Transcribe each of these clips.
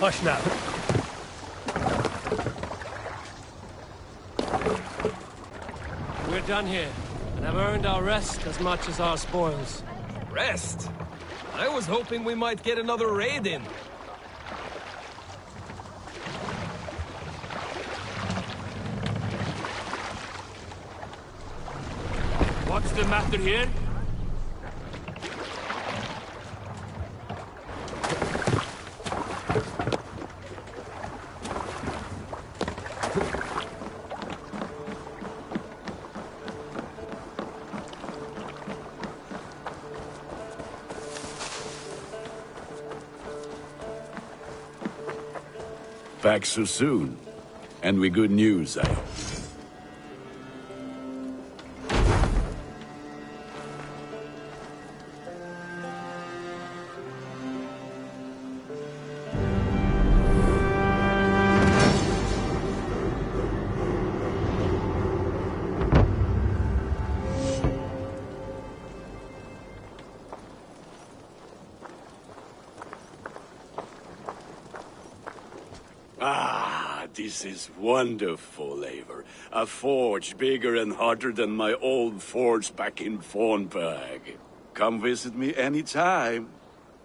Hush now. We're done here, and have earned our rest as much as our spoils. Rest? I was hoping we might get another raid in. What's the matter here? Back so soon. And with good news, I hope. This is wonderful, Eivor. A forge bigger and hotter than my old forge back in Fornberg. Come visit me anytime.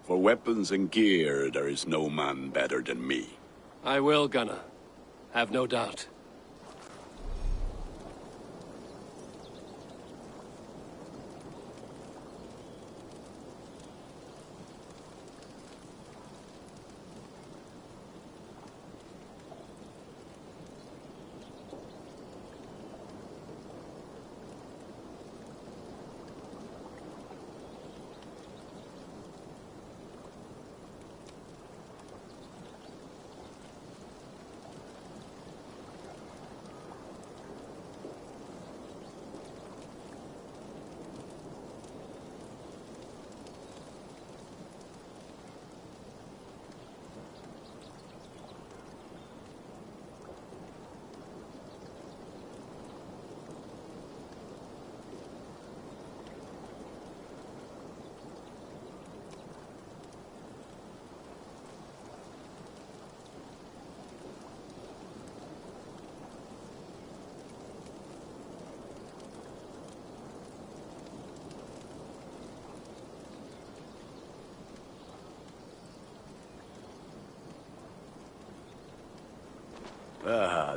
For weapons and gear, there is no man better than me. I will, Gunnar. Have no doubt.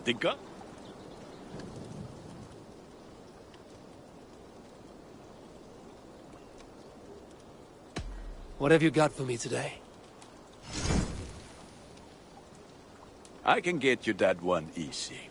The gun. What have you got for me today? I can get you that one easy.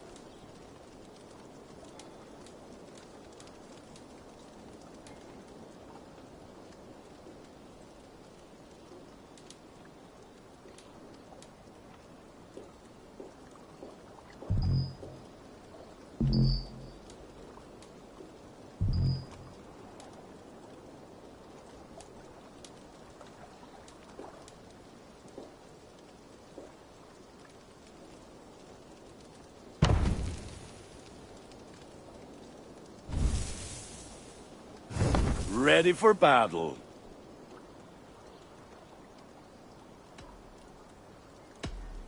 Ready for battle.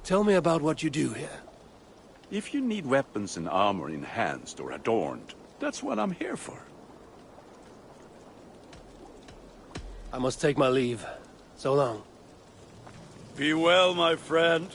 Tell me about what you do here. If you need weapons and armor enhanced or adorned, that's what I'm here for. I must take my leave. So long. Be well, my friend.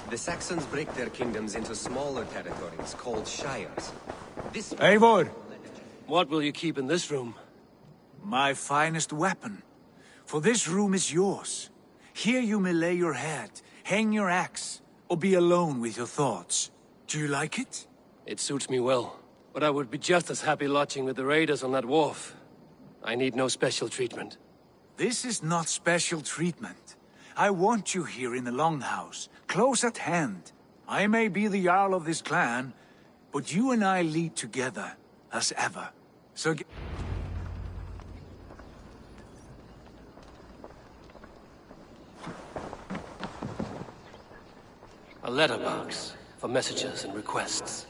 The Saxons break their kingdoms into smaller territories called shires. This Eivor! What will you keep in this room? My finest weapon. For this room is yours. Here you may lay your head, Hang your axe, or be alone with your thoughts. Do you like it? It suits me well, but I would be just as happy lodging with the raiders on that wharf. I need no special treatment. This is not special treatment. I want you here in the Longhouse, close at hand. I may be the Jarl of this clan, but you and I lead together, as ever. So A letterbox for messages and requests.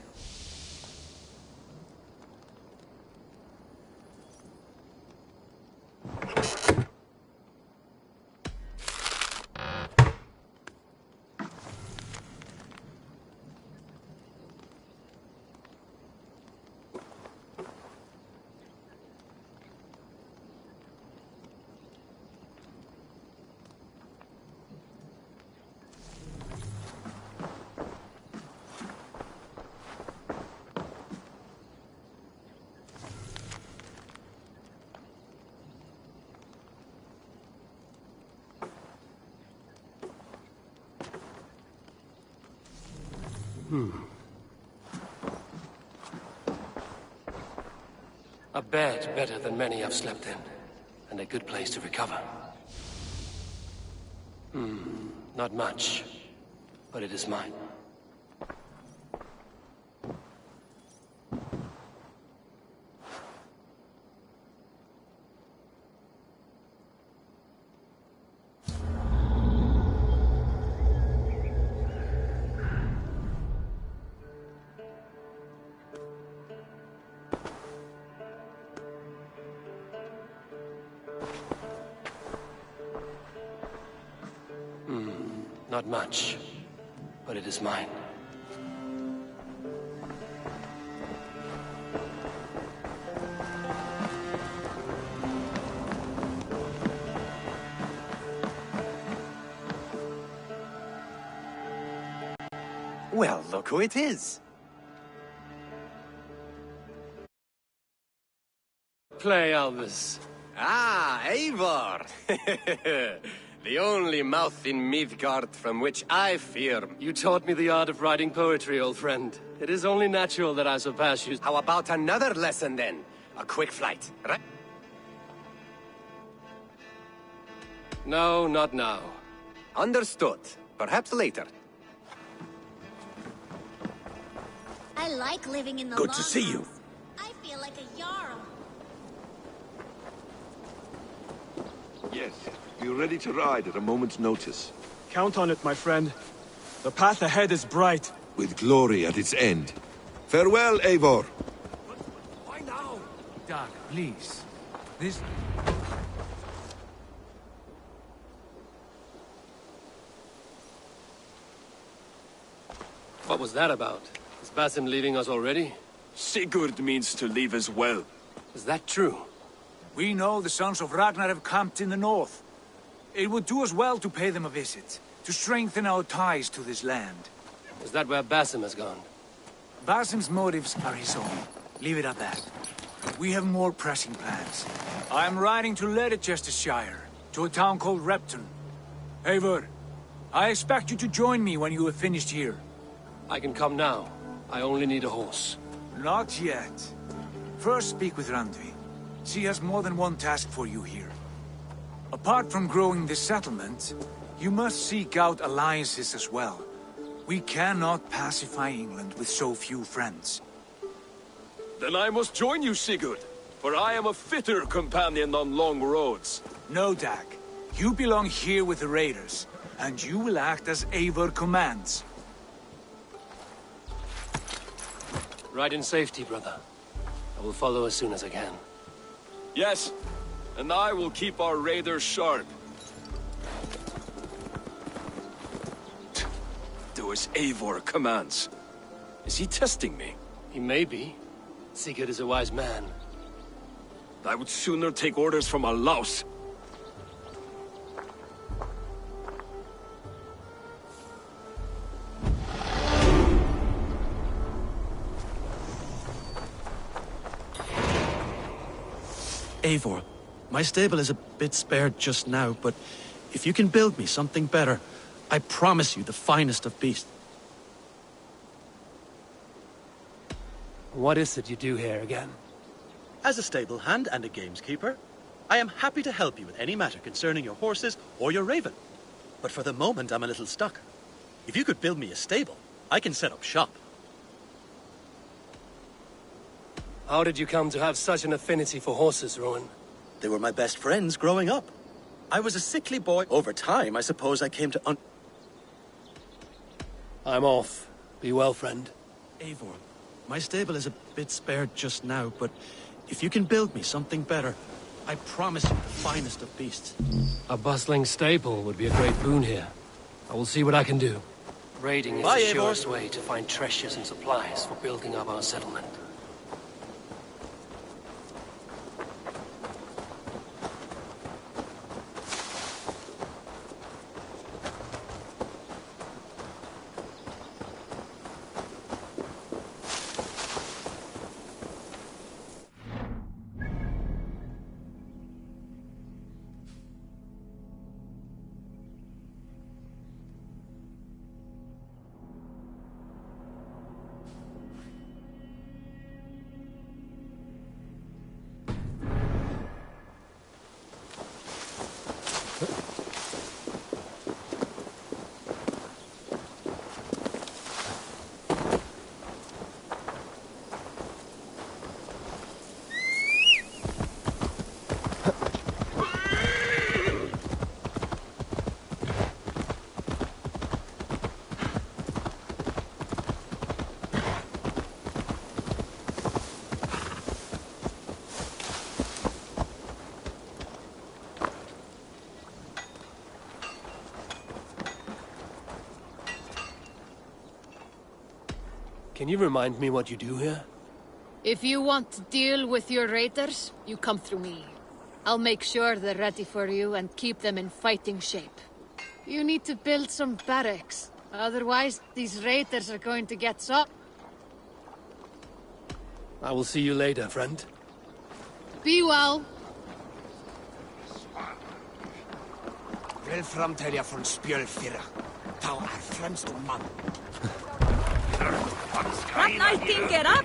A bed better than many I've slept in, and a good place to recover. Not much, but it is mine. Not much, but it is mine. Well, look who it is. Play, Albus. Ah, Eivor! The only mouth in Midgard from which I fear. You taught me the art of writing poetry, old friend. It is only natural that I surpass you. How about another lesson then? A quick flight, right? No, not now. Understood. Perhaps later. I like living in the Good to see you. Longhouse. I feel like a Jarl. Yes, be ready to ride at a moment's notice. Count on it, my friend. The path ahead is bright. With glory at its end. Farewell, Eivor. why now? Doug, please. This... What was that about? Is Basim leaving us already? Sigurd means to leave as well. Is that true? We know the sons of Ragnar have camped in the north. It would do us well to pay them a visit, to strengthen our ties to this land. Is that where Basim has gone? Basim's motives are his own. Leave it at that. We have more pressing plans. I am riding to Leicestershire, to a town called Repton. Eivor, I expect you to join me when you have finished here. I can come now. I only need a horse. Not yet. First speak with Randvi. She has more than one task for you here. Apart from growing this settlement, you must seek out alliances as well. We cannot pacify England with so few friends. Then I must join you, Sigurd, for I am a fitter companion on long roads. No, Dag. You belong here with the raiders, and you will act as Eivor commands. Ride in safety, brother. I will follow as soon as I can. Yes, and I will keep our raiders sharp. Do as Eivor commands. Is he testing me? He may be. Sigurd is a wise man. I would sooner take orders from a louse. Eivor, my stable is a bit spared just now, but if you can build me something better, I promise you the finest of beasts. What is it you do here again? As a stable hand and a gameskeeper, I am happy to help you with any matter concerning your horses or your raven. But for the moment, I'm a little stuck. If you could build me a stable, I can set up shop. How did you come to have such an affinity for horses, Rowan? They were my best friends growing up. I was a sickly boy. Over time, I suppose I came to I'm off. Be well, friend. Eivor, my stable is a bit spared just now, but if you can build me something better, I promise you the finest of beasts. A bustling stable would be a great boon here. I will see what I can do. Raiding is Bye, the Eivor. surest way to find treasures and supplies for building up our settlement. Can you remind me what you do here? If you want to deal with your raiders, you come through me. I'll make sure they're ready for you and keep them in fighting shape. You need to build some barracks. Otherwise, these raiders are going to get I will see you later, friend. Be well. Vel framtelja från spjölfyrra. Ta är främst om man. I think it up!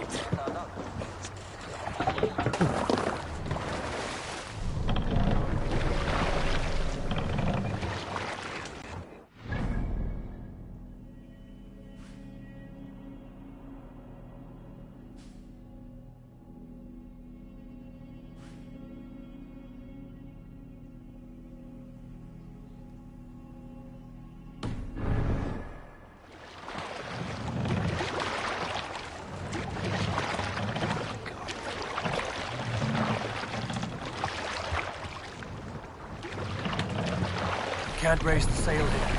Can't raise the sail here.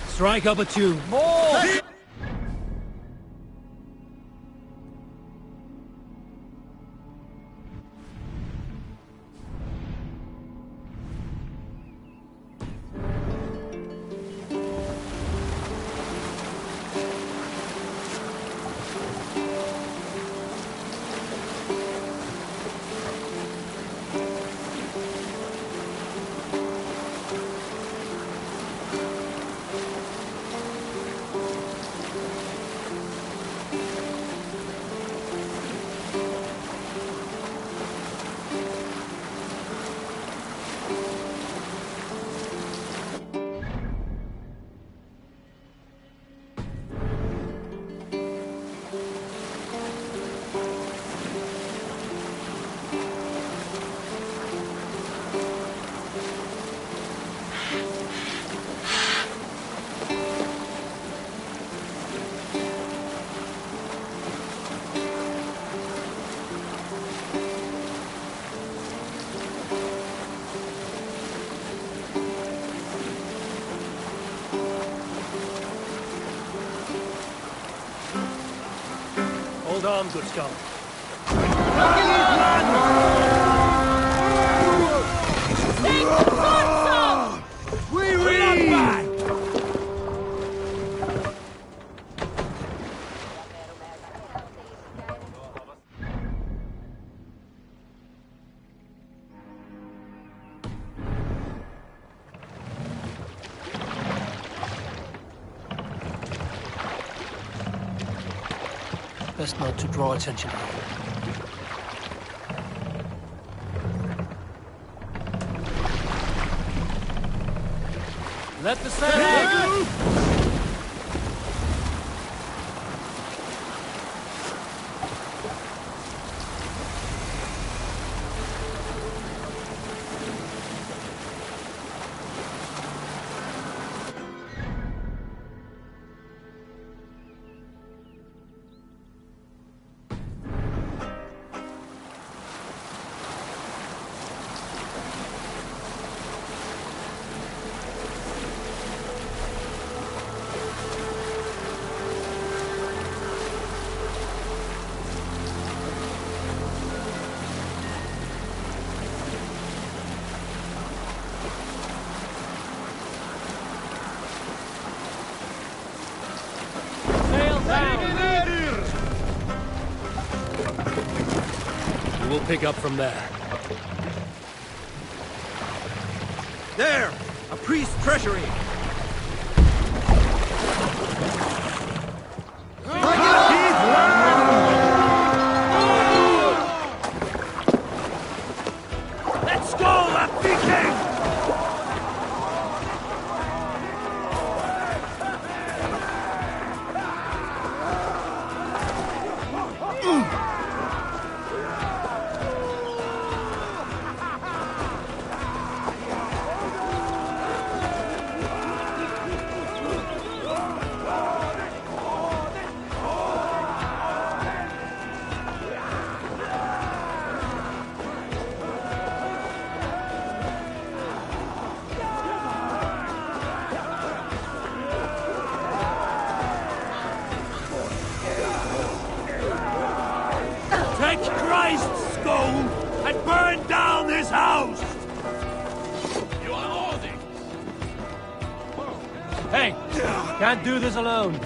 Strike up a tune. More! Hold on, good scholar. Best not to draw attention. Let the sail! We'll pick up from there. There! A priest treasury! Let's go, that Viking! Take Christ's skull and burn down this house! You are ordering. Hey! Can't do this alone.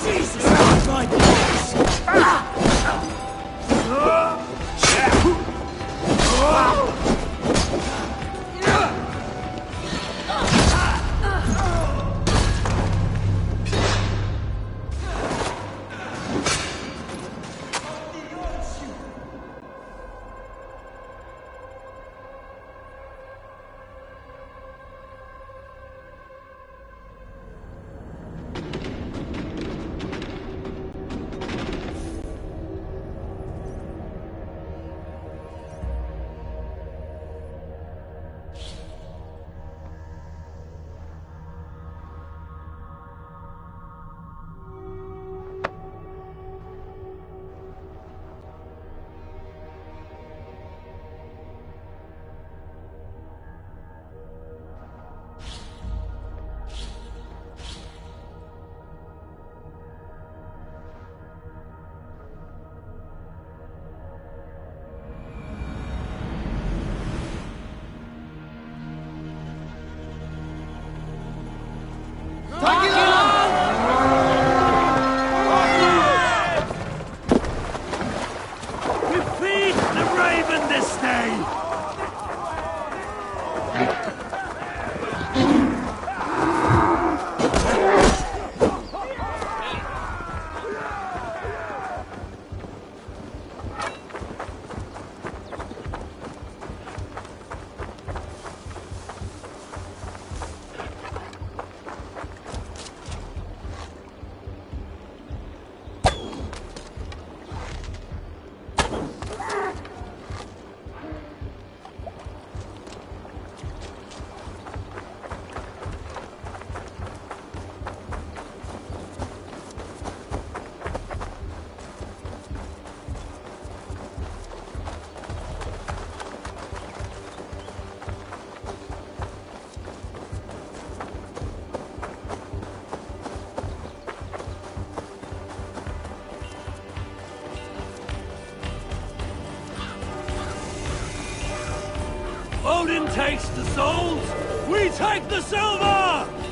Jesus! takes the souls, we take the silver!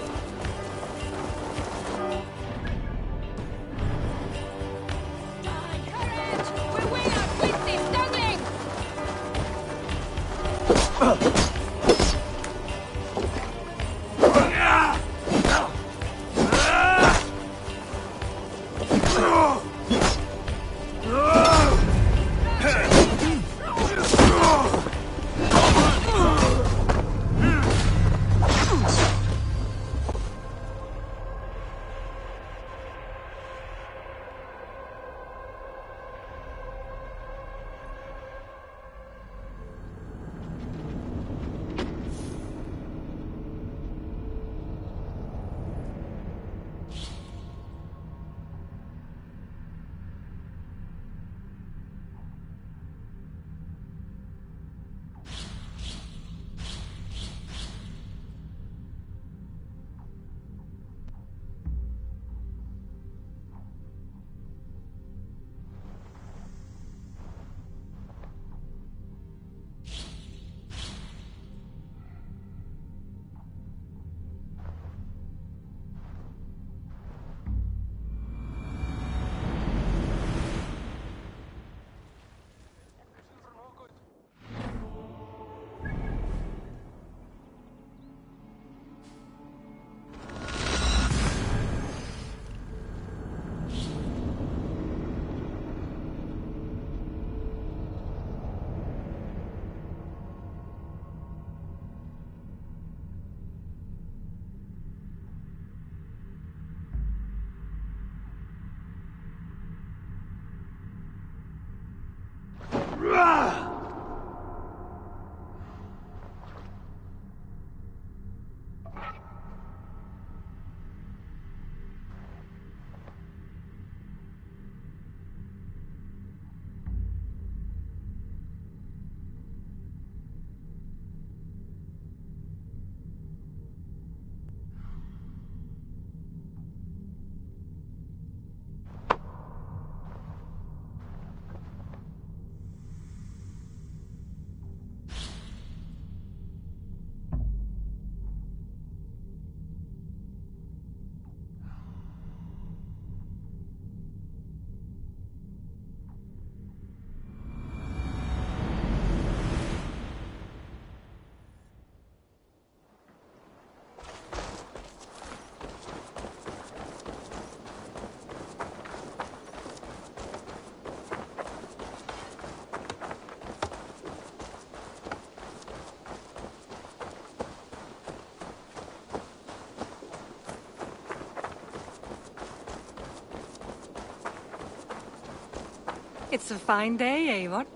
It's a fine day, Eivor.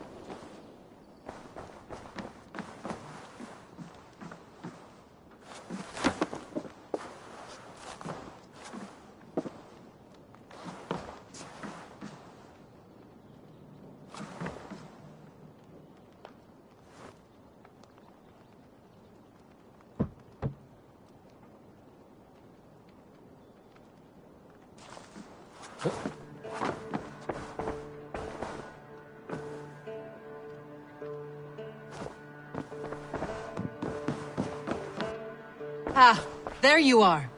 Ah, there you are.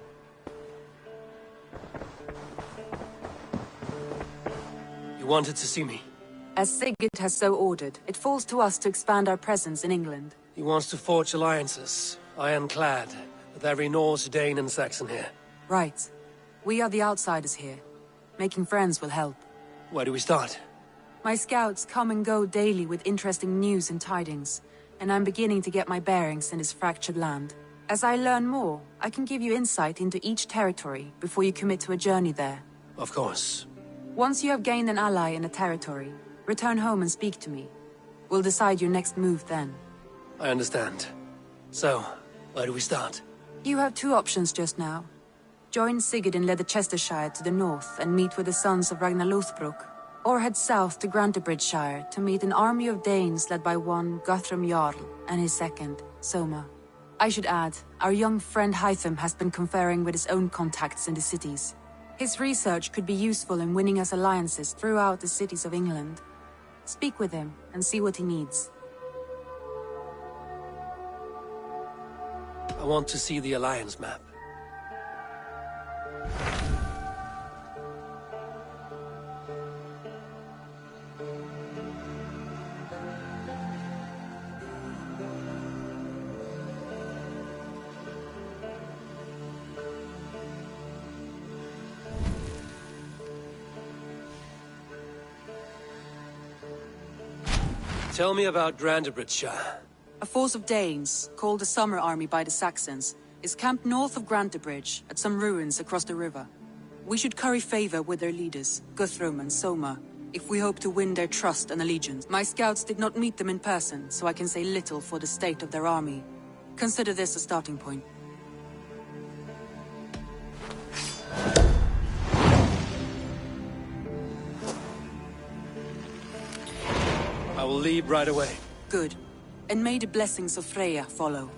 You wanted to see me? As Sigurd has so ordered, it falls to us to expand our presence in England. He wants to forge alliances, ironclad, with every Norse, Dane and Saxon here. Right. We are the outsiders here. Making friends will help. Where do we start? My scouts come and go daily with interesting news and tidings, and I'm beginning to get my bearings in this fractured land. As I learn more, I can give you insight into each territory before you commit to a journey there. Of course. Once you have gained an ally in a territory, return home and speak to me. We'll decide your next move then. I understand. So, where do we start? You have two options just now. Join Sigurd in Leicestershire to the north and meet with the sons of Ragnar Lothbrok, or head south to Grantebridgesshire to meet an army of Danes led by one Guthrum Jarl and his second, Soma. I should add, our young friend Hytham has been conferring with his own contacts in the cities. His research could be useful in winning us alliances throughout the cities of England. Speak with him and see what he needs. want to see the Alliance map. Tell me about Grantebridgeshire. A force of Danes, called the Summer Army by the Saxons, is camped north of Grantebridge at some ruins across the river. We should curry favor with their leaders, Guthrum and Soma, if we hope to win their trust and allegiance. My scouts did not meet them in person, so I can say little for the state of their army. Consider this a starting point. I will leave right away. Good. And may the blessings of Freya follow.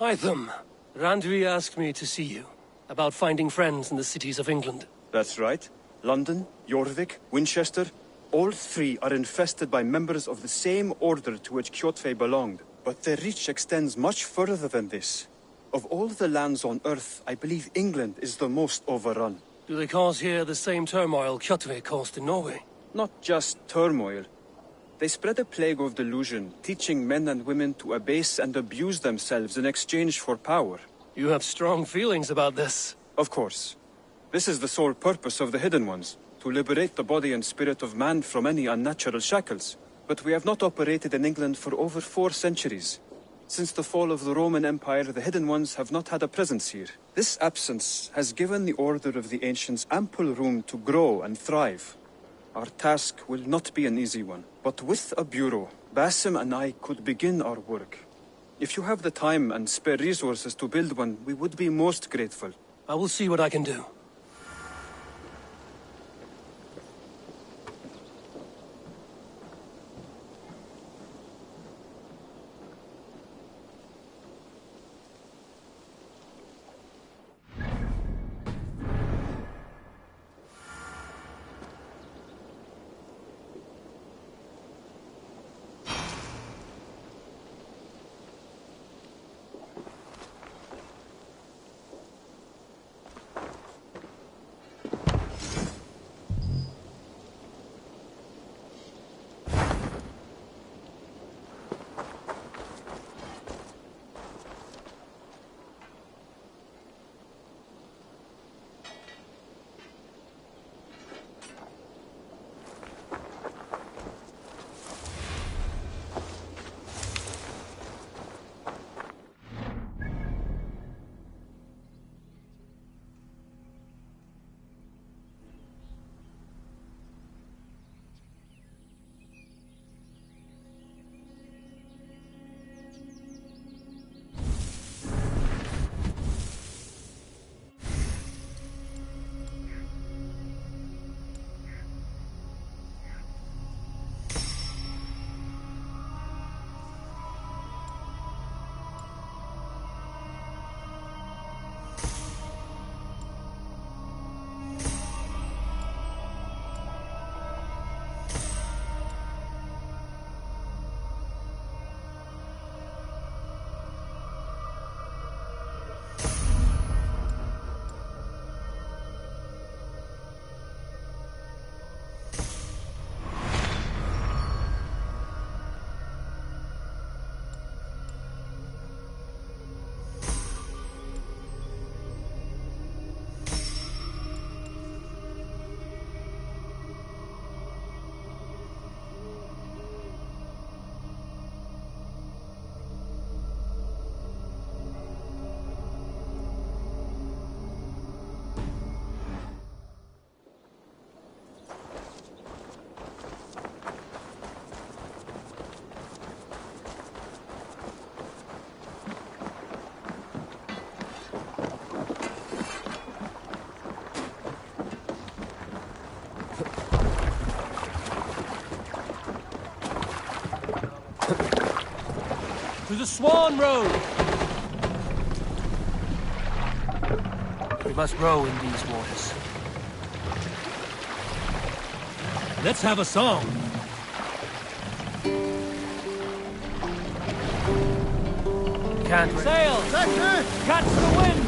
Hytham, Randvi asked me to see you, about finding friends in the cities of England. That's right. London, Jorvik, Winchester, all three are infested by members of the same order to which Kjotve belonged. But their reach extends much further than this. Of all the lands on Earth, I believe England is the most overrun. Do they cause here the same turmoil Kjotve caused in Norway? Not just turmoil. They spread a plague of delusion, teaching men and women to abase and abuse themselves in exchange for power. You have strong feelings about this. Of course. This is the sole purpose of the Hidden Ones, to liberate the body and spirit of man from any unnatural shackles. But we have not operated in England for over 4 centuries. Since the fall of the Roman Empire, the Hidden Ones have not had a presence here. This absence has given the Order of the Ancients ample room to grow and thrive. Our task will not be an easy one, but with a bureau, Basim and I could begin our work. If you have the time and spare resources to build one, we would be most grateful. I will see what I can do. To the Swan Road! We must row in these waters. Let's have a song. Can't sail! Catch the wind!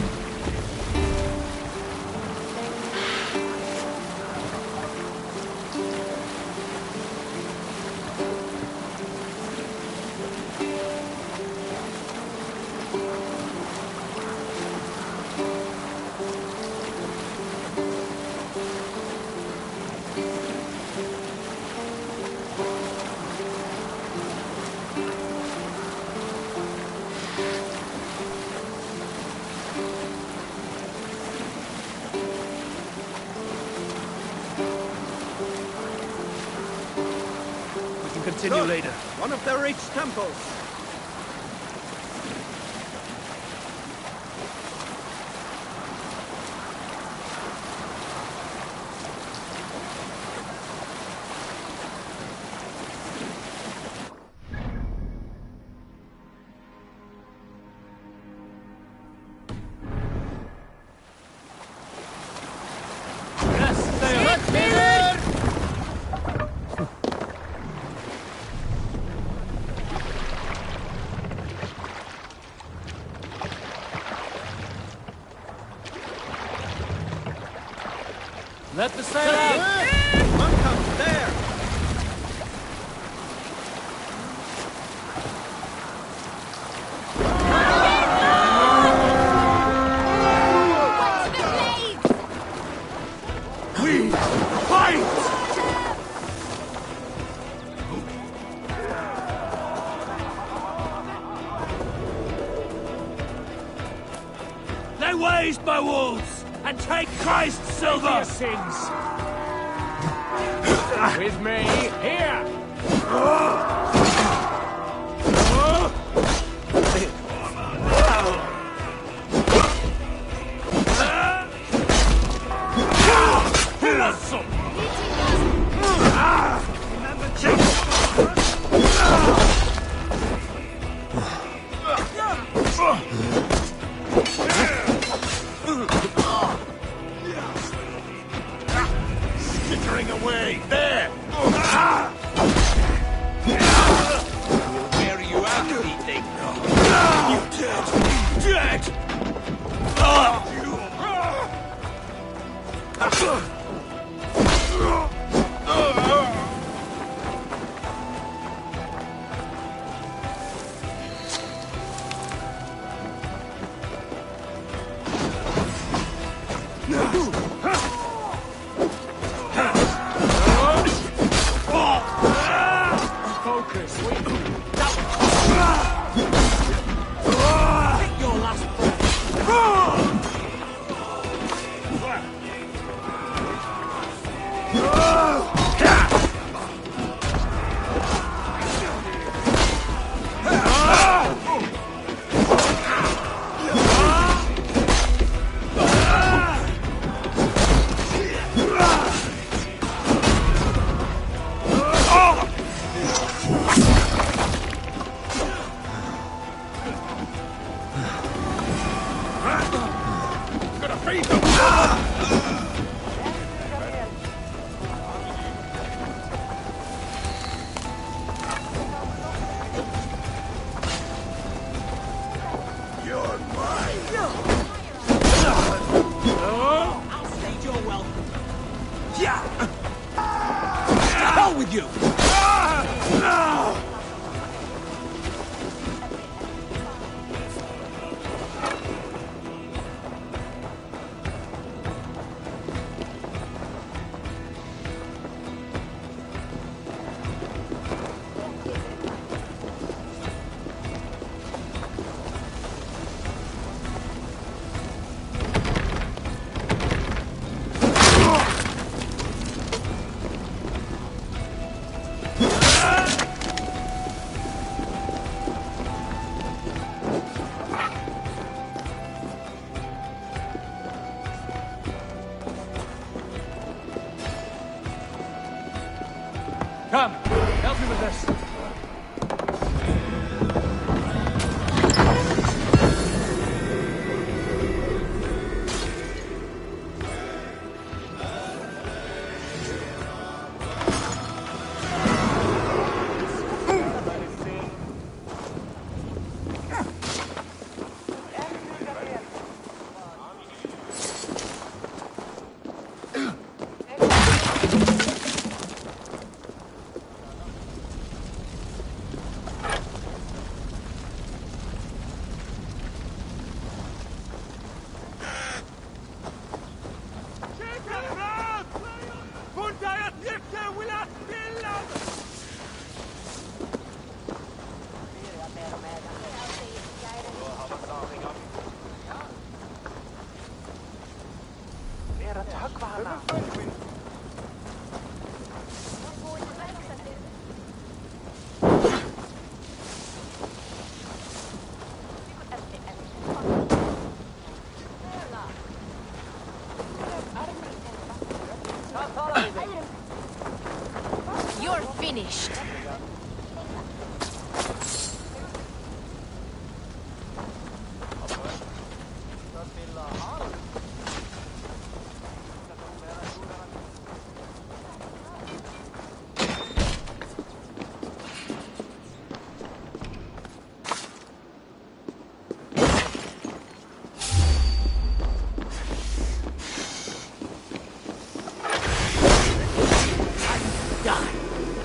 Continue later. One of the rich temples. Let the sail out! One comes there! We fight! Lay waste my wolves and take Christ's silver! Sins. With me, here! Skittering away! There! We'll wear you out, you think? You dead! Dead! Focus. Take your last with you! Come, help me with this. You're finished.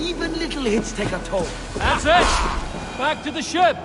Even little hits take a toll. That's it! Back to the ship!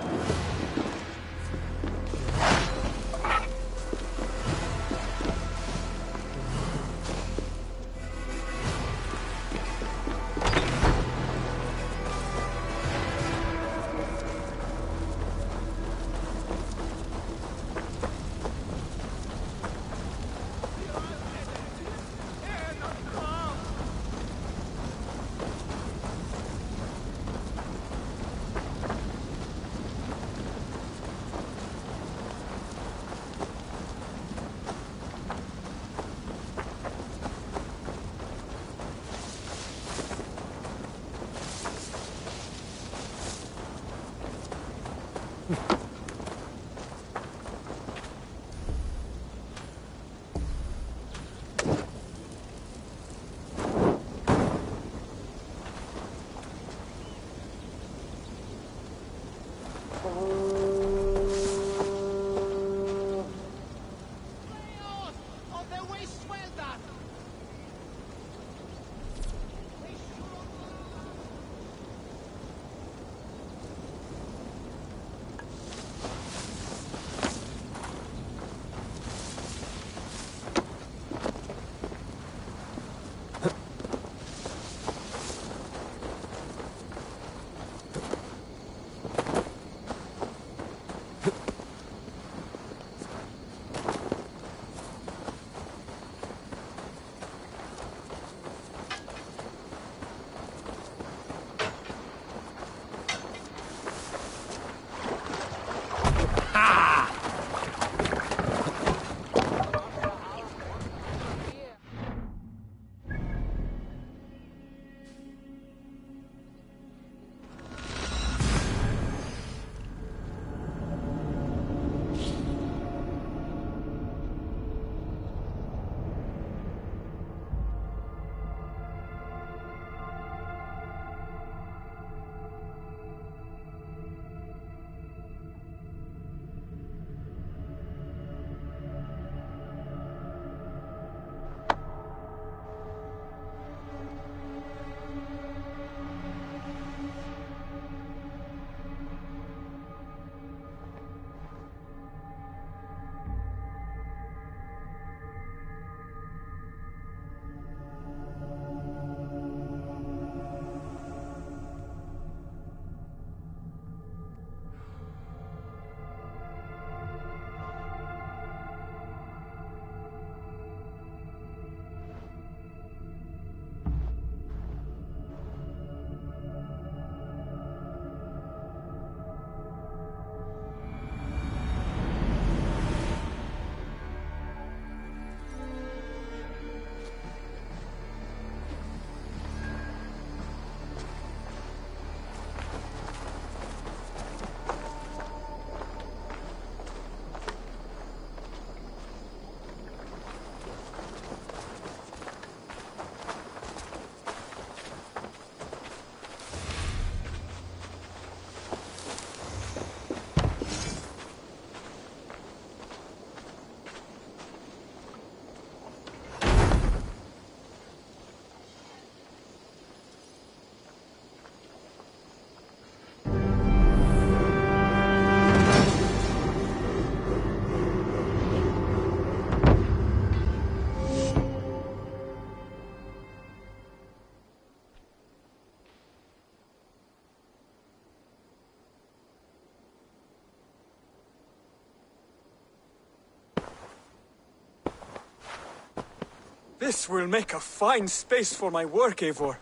This will make a fine space for my work, Eivor.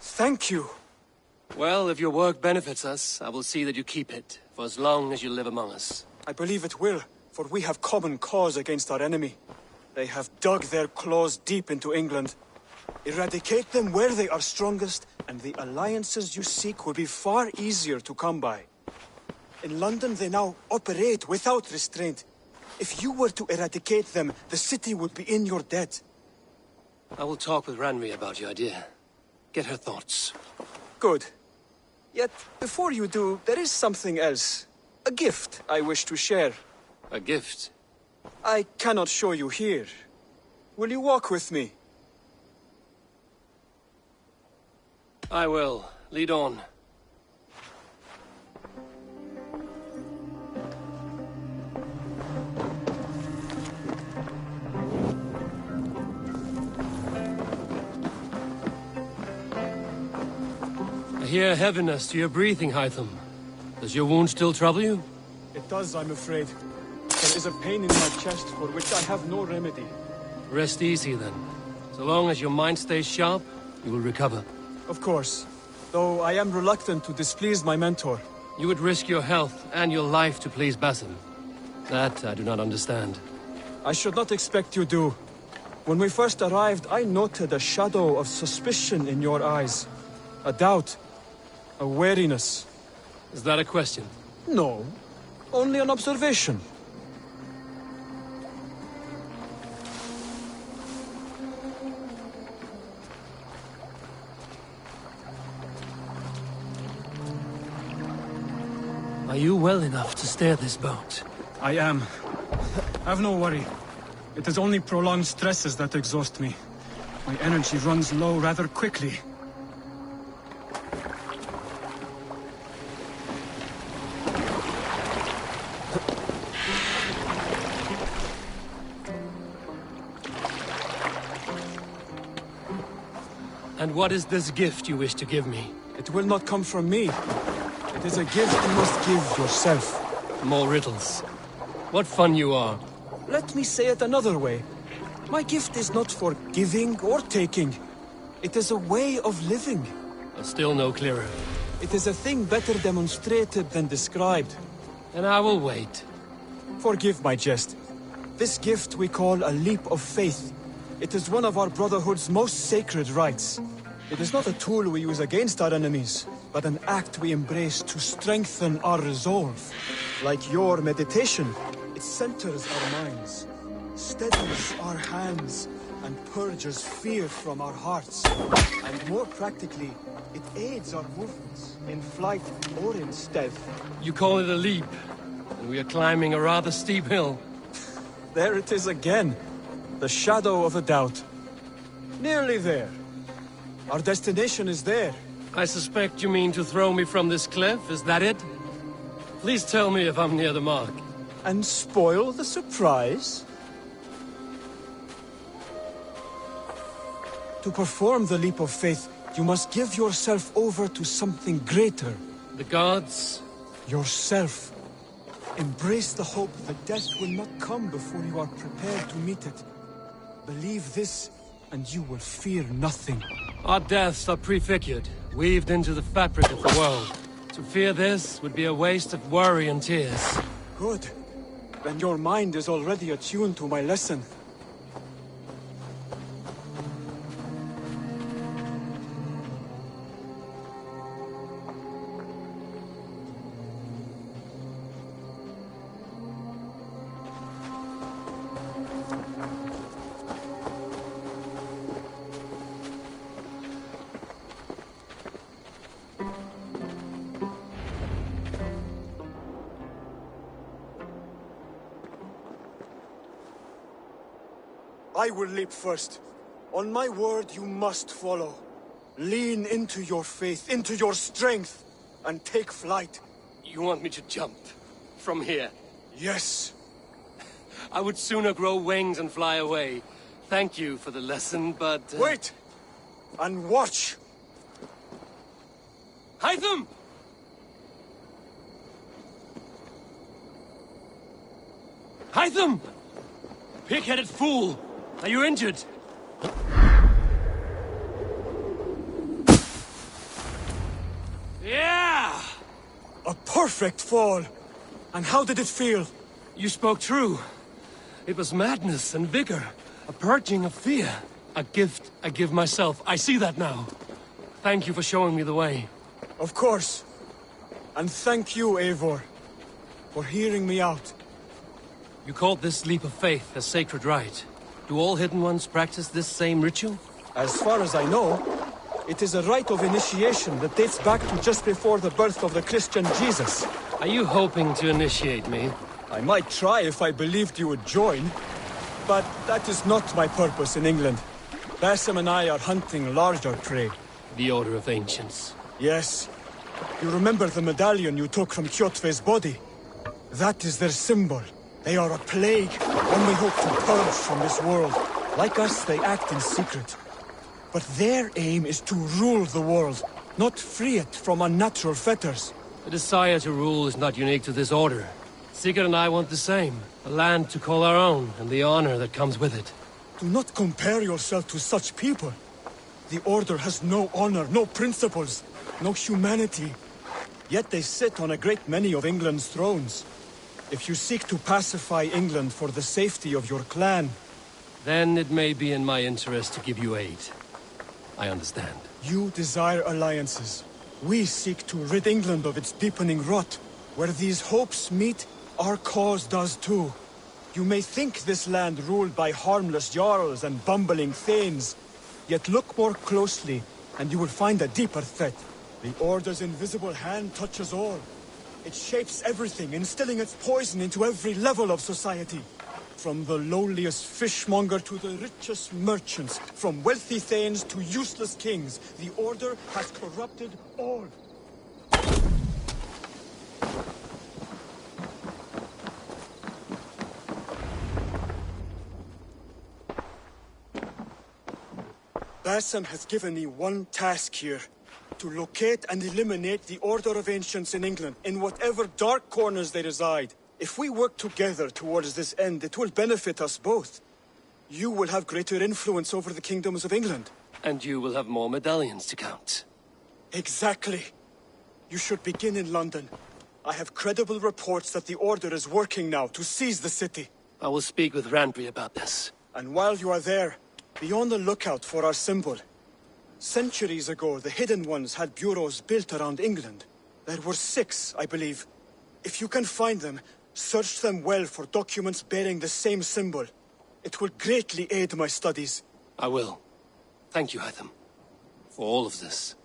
Thank you. Well, if your work benefits us, I will see that you keep it, for as long as you live among us. I believe it will, for we have common cause against our enemy. They have dug their claws deep into England. Eradicate them where they are strongest, and the alliances you seek will be far easier to come by. In London, they now operate without restraint. If you were to eradicate them, the city would be in your debt. I will talk with Ranri about your idea. Get her thoughts. Good. Yet, before you do, there is something else. A gift I wish to share. A gift? I cannot show you here. Will you walk with me? I will. Lead on. I hear heaviness to your breathing, Hytham. Does your wound still trouble you? It does, I'm afraid. There is a pain in my chest for which I have no remedy. Rest easy, then. So long as your mind stays sharp, you will recover. Of course. Though I am reluctant to displease my mentor. You would risk your health and your life to please Basim. That I do not understand. I should not expect you do. When we first arrived, I noted a shadow of suspicion in your eyes. A doubt. A wariness. Is that a question? No. Only an observation. Are you well enough to steer this boat? I am. Have no worry. It is only prolonged stresses that exhaust me. My energy runs low rather quickly. And what is this gift you wish to give me? It will not come from me. It is a gift you must give yourself. More riddles. What fun you are. Let me say it another way. My gift is not for giving or taking. It is a way of living. Still no clearer. It is a thing better demonstrated than described. And I will wait. Forgive my jest. This gift we call a leap of faith. It is one of our Brotherhood's most sacred rites. It is not a tool we use against our enemies, but an act we embrace to strengthen our resolve. Like your meditation, it centers our minds, steadies our hands, and purges fear from our hearts. And more practically, it aids our movements, in flight or in stealth. You call it a leap, and we are climbing a rather steep hill. There it is again. The shadow of a doubt. Nearly there. Our destination is there. I suspect you mean to throw me from this cliff, is that it? Please tell me if I'm near the mark. And spoil the surprise? To perform the leap of faith, you must give yourself over to something greater. The gods? Yourself. Embrace the hope that death will not come before you are prepared to meet it. Believe this, and you will fear nothing. Our deaths are prefigured, weaved into the fabric of the world. To fear this would be a waste of worry and tears. Good. Then your mind is already attuned to my lesson. I will leap first. On my word, you must follow. Lean into your faith, into your strength, and take flight. You want me to jump? From here? Yes. I would sooner grow wings and fly away. Thank you for the lesson, but... Wait! And watch! Hytham! Hytham! Pig-headed fool! Are you injured? A perfect fall! And how did it feel? You spoke true. It was madness and vigor. A purging of fear. A gift I give myself. I see that now. Thank you for showing me the way. Of course. And thank you, Eivor, for hearing me out. You called this leap of faith a sacred rite. Do all Hidden Ones practice this same ritual? As far as I know, it is a rite of initiation that dates back to just before the birth of the Christian Jesus. Are you hoping to initiate me? I might try if I believed you would join, but that is not my purpose in England. Basim and I are hunting larger prey. The Order of Ancients. Yes. You remember the medallion you took from Kjotve's body? That is their symbol. They are a plague, one we hope to purge from this world. Like us, they act in secret. But their aim is to rule the world, not free it from unnatural fetters. The desire to rule is not unique to this order. Sigurd and I want the same. A land to call our own, and the honor that comes with it. Do not compare yourself to such people. The Order has no honor, no principles, no humanity. Yet they sit on a great many of England's thrones. If you seek to pacify England for the safety of your clan... Then it may be in my interest to give you aid. I understand. You desire alliances. We seek to rid England of its deepening rot. Where these hopes meet, our cause does too. You may think this land ruled by harmless jarls and bumbling thanes. Yet look more closely, and you will find a deeper threat. The Order's invisible hand touches all. It shapes everything, instilling its poison into every level of society. From the lowliest fishmonger to the richest merchants, from wealthy thanes to useless kings, the Order has corrupted all. Basim has given me one task here. To locate and eliminate the Order of Ancients in England, in whatever dark corners they reside. If we work together towards this end, it will benefit us both. You will have greater influence over the kingdoms of England. And you will have more medallions to count. Exactly. You should begin in London. I have credible reports that the Order is working now to seize the city. I will speak with Randry about this. And while you are there, be on the lookout for our symbol. Centuries ago, the Hidden Ones had bureaus built around England. There were 6, I believe. If you can find them, search them well for documents bearing the same symbol. It will greatly aid my studies. I will. Thank you, Hytham, for all of this.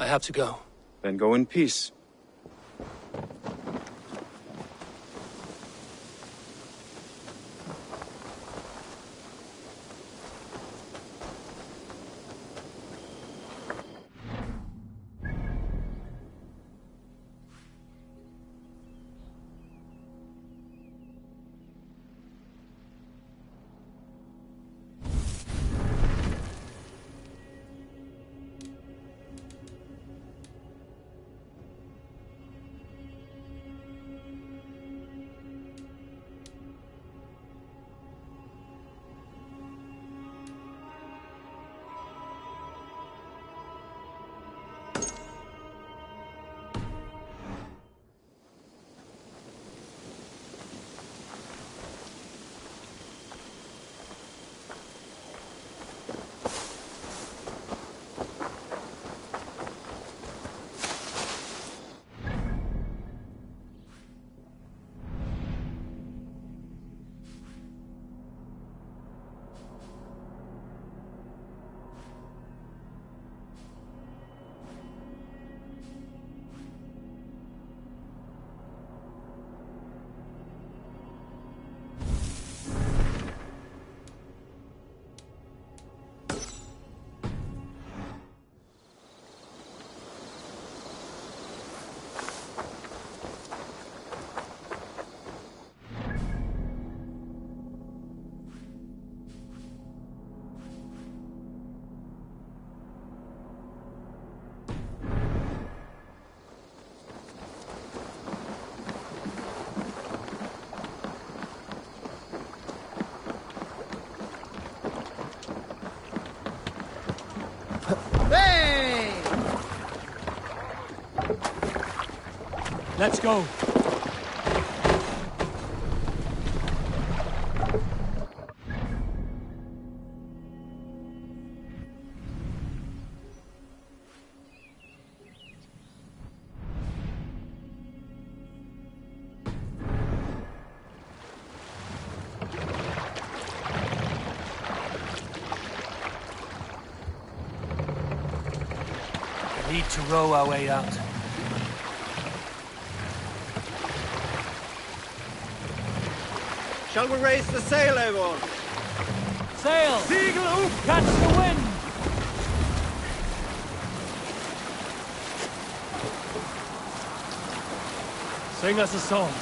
I have to go. Then go in peace. Let's go. We need to row our way out. Shall we raise the sail, Eivor? Sail! Siegel up! Catch the wind! Sing us a song.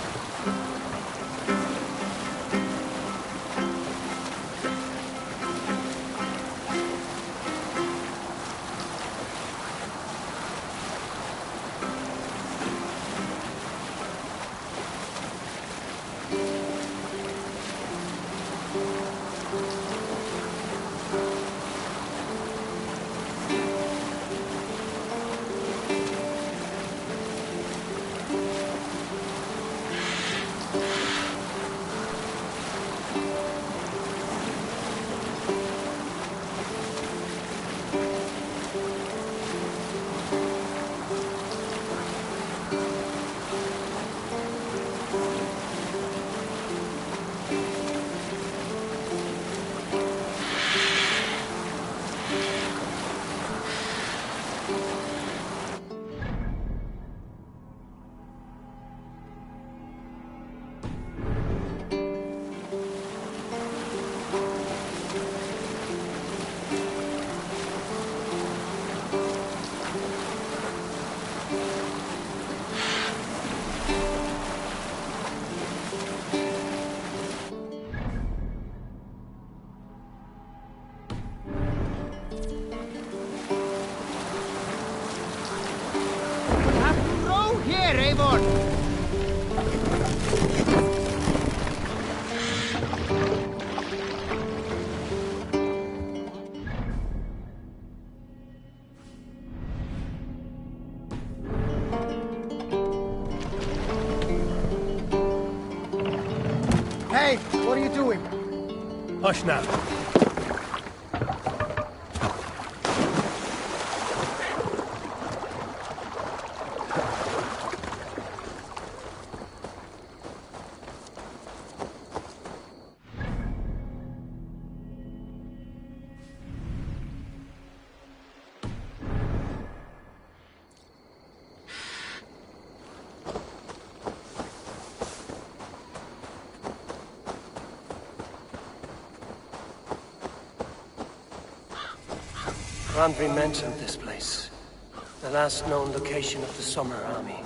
Here, Eivor! Hey, what are you doing? Hush now. Randvi mentioned this place. The last known location of the Summer Army.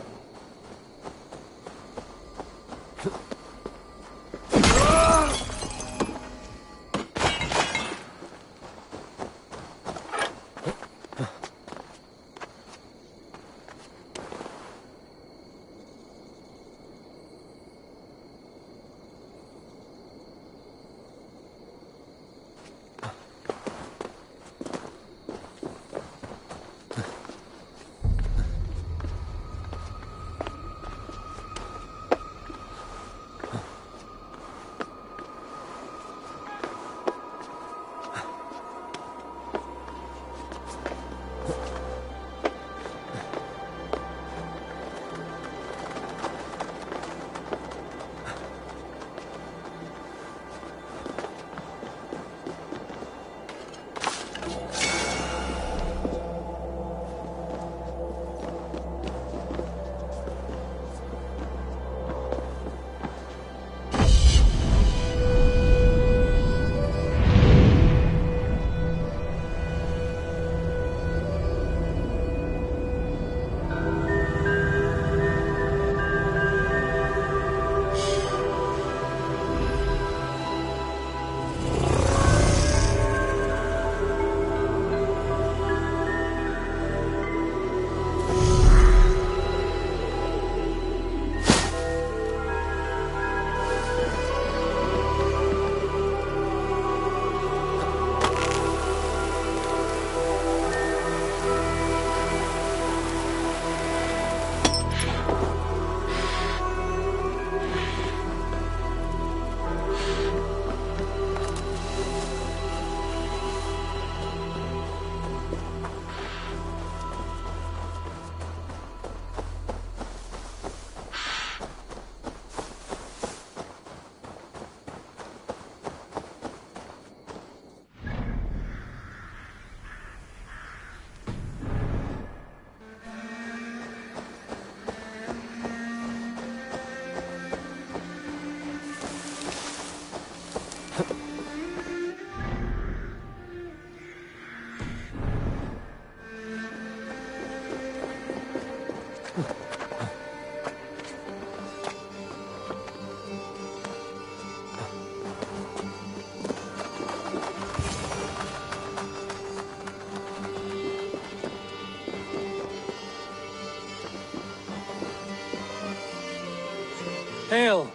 Hail!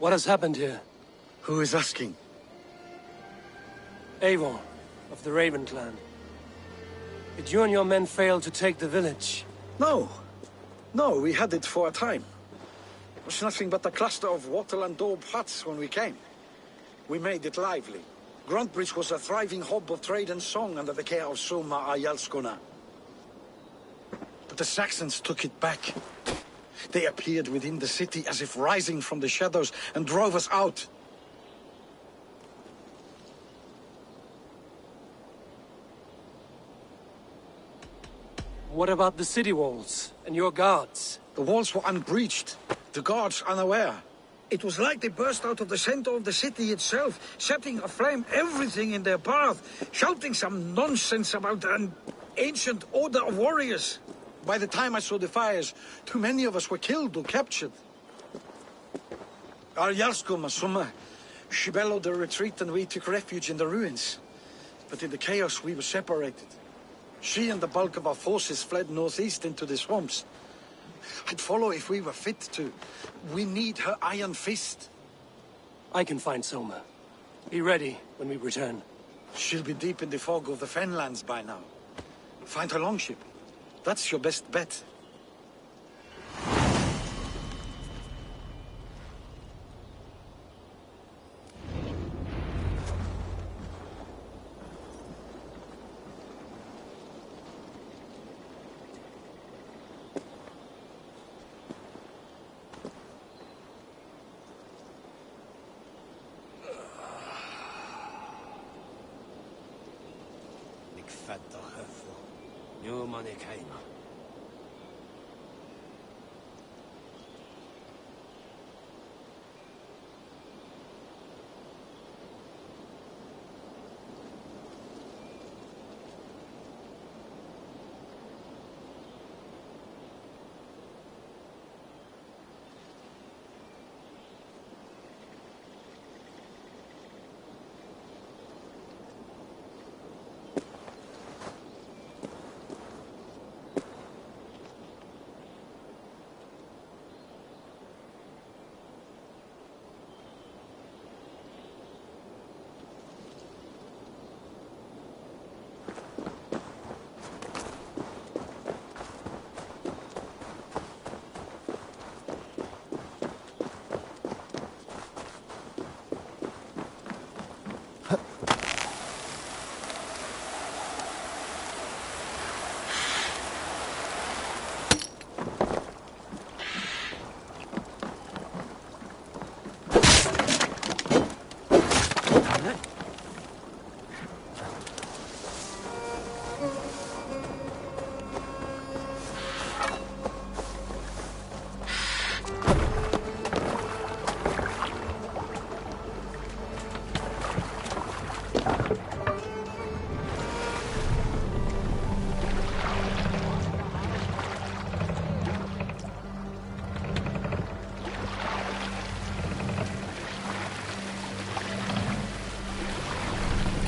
What has happened here? Who is asking? Eivor, of the Raven clan. Did you and your men fail to take the village? No. No, we had it for a time. It was nothing but a cluster of wattle and daub huts when we came. We made it lively. Gruntbridge was a thriving hub of trade and song under the care of Soma Ayalskona. But the Saxons took it back. They appeared within the city as if rising from the shadows and drove us out. What about the city walls and your guards? The walls were unbreached, the guards unaware. It was like they burst out of the center of the city itself, setting aflame everything in their path, shouting some nonsense about an ancient order of warriors. By the time I saw the fires, too many of us were killed or captured. Our Jarlskoma, Summa, she bellowed the retreat and we took refuge in the ruins. But in the chaos we were separated. She and the bulk of our forces fled northeast into the swamps. I'd follow if we were fit to. We need her iron fist. I can find Soma. Be ready when we return. She'll be deep in the fog of the Fenlands by now. Find her longship. That's your best bet.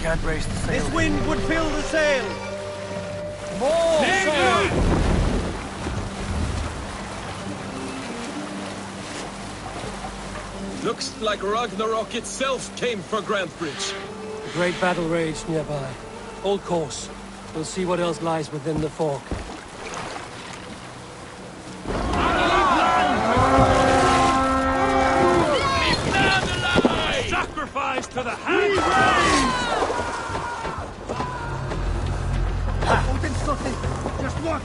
Can't raise the sail. This wind would fill the sail! More sail! Looks like Ragnarok itself came for Grantbridge. A great battle raged nearby. Hold course. We'll see what else lies within the fog. Sacrifice to the hand! Just watch!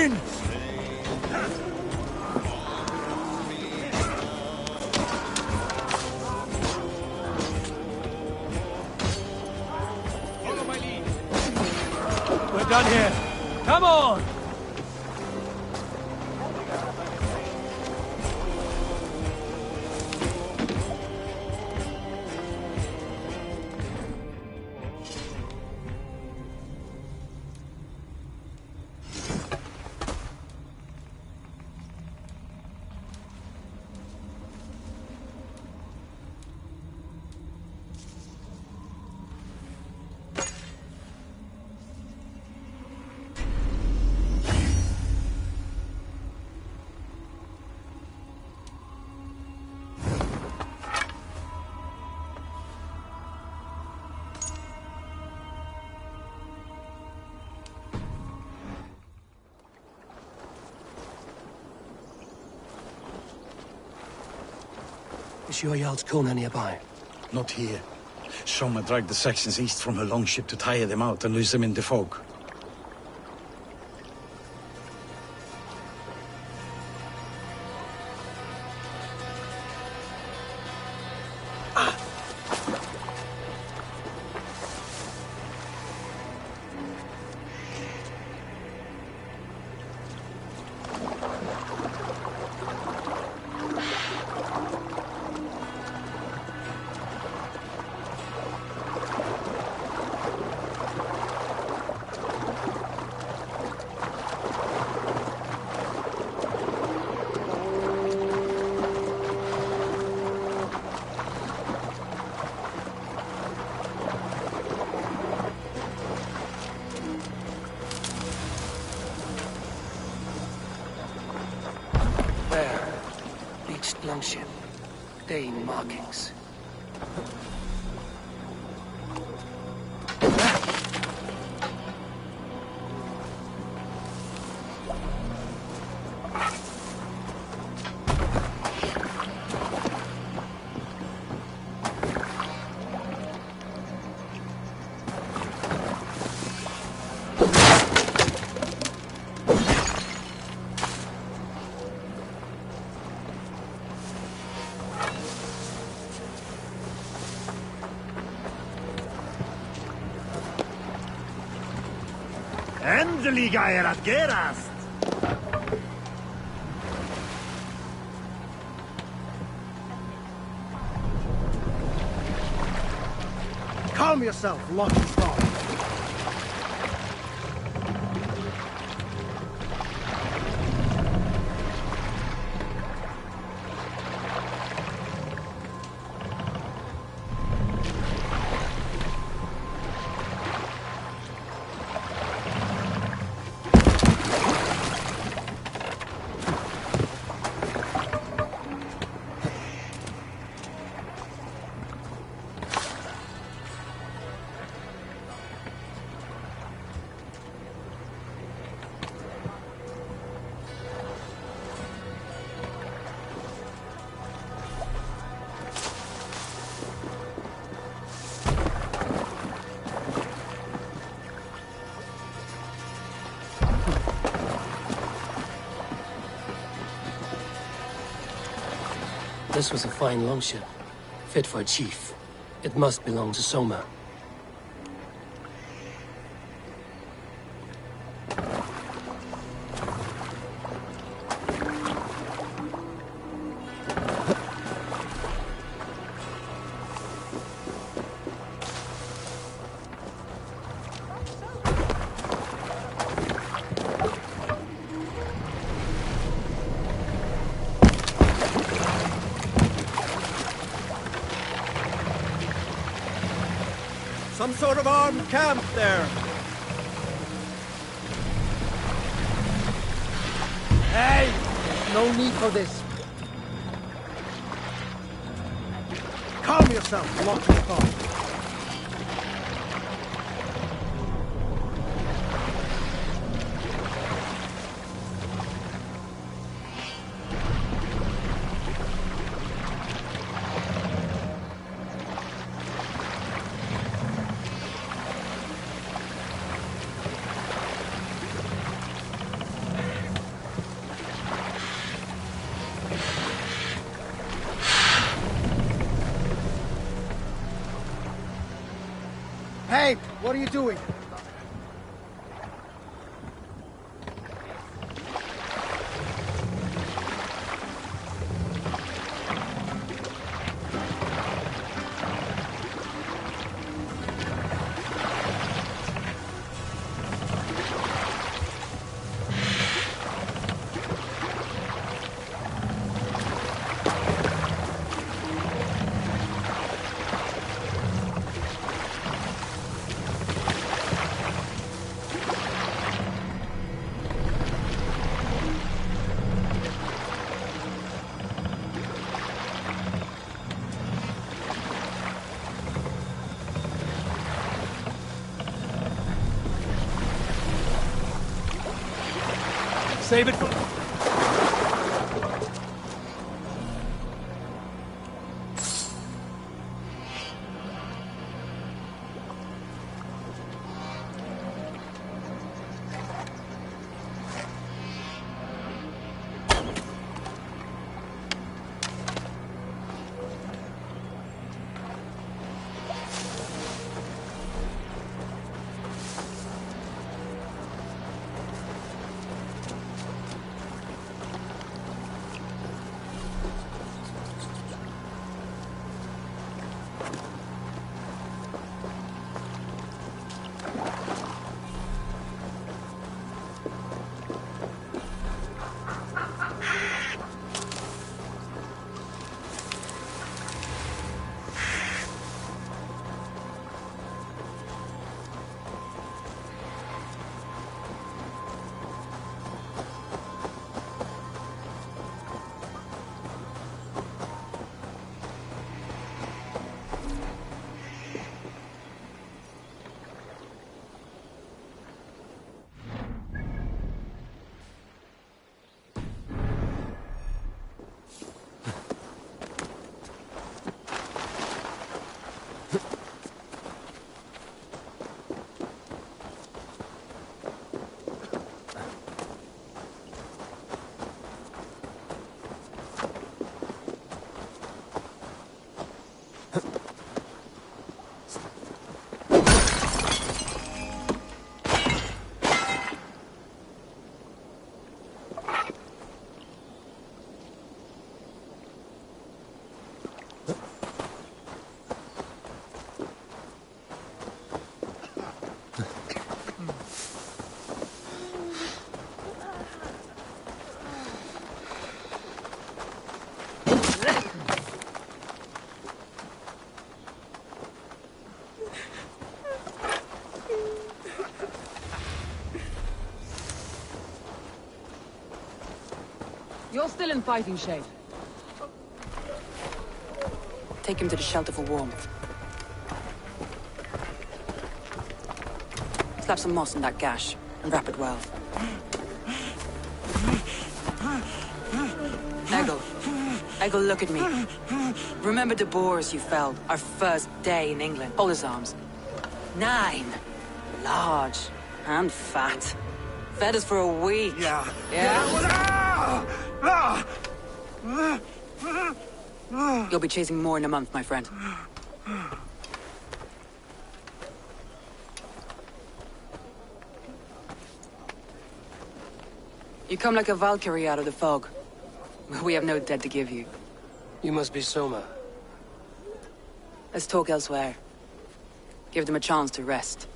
in! We're done here. Come on! Is your Jarl's Kuna nearby? Not here. Soma dragged the Saxons east from her longship to tire them out and lose them in the fog. Longship. Dane markings. Endelig er at gerast! Calm yourself, Lucky Star. This was a fine longship, fit for a chief. It must belong to Soma. Some sort of armed camp there. Hey! No need for this. Calm yourself, Lucky Star. Hey, what are you doing? Save it for... You're still in fighting shape. Take him to the shelter for warmth. Slap some moss in that gash, and wrap it well. Eggle, look at me. Remember the boars you felled, our first day in England? Hold his arms. 9. Large and fat. Fed us for a week. Yeah? You'll be chasing more in a month, my friend. You come like a Valkyrie out of the fog. We have no dead to give you. You must be Soma. Let's talk elsewhere. Give them a chance to rest.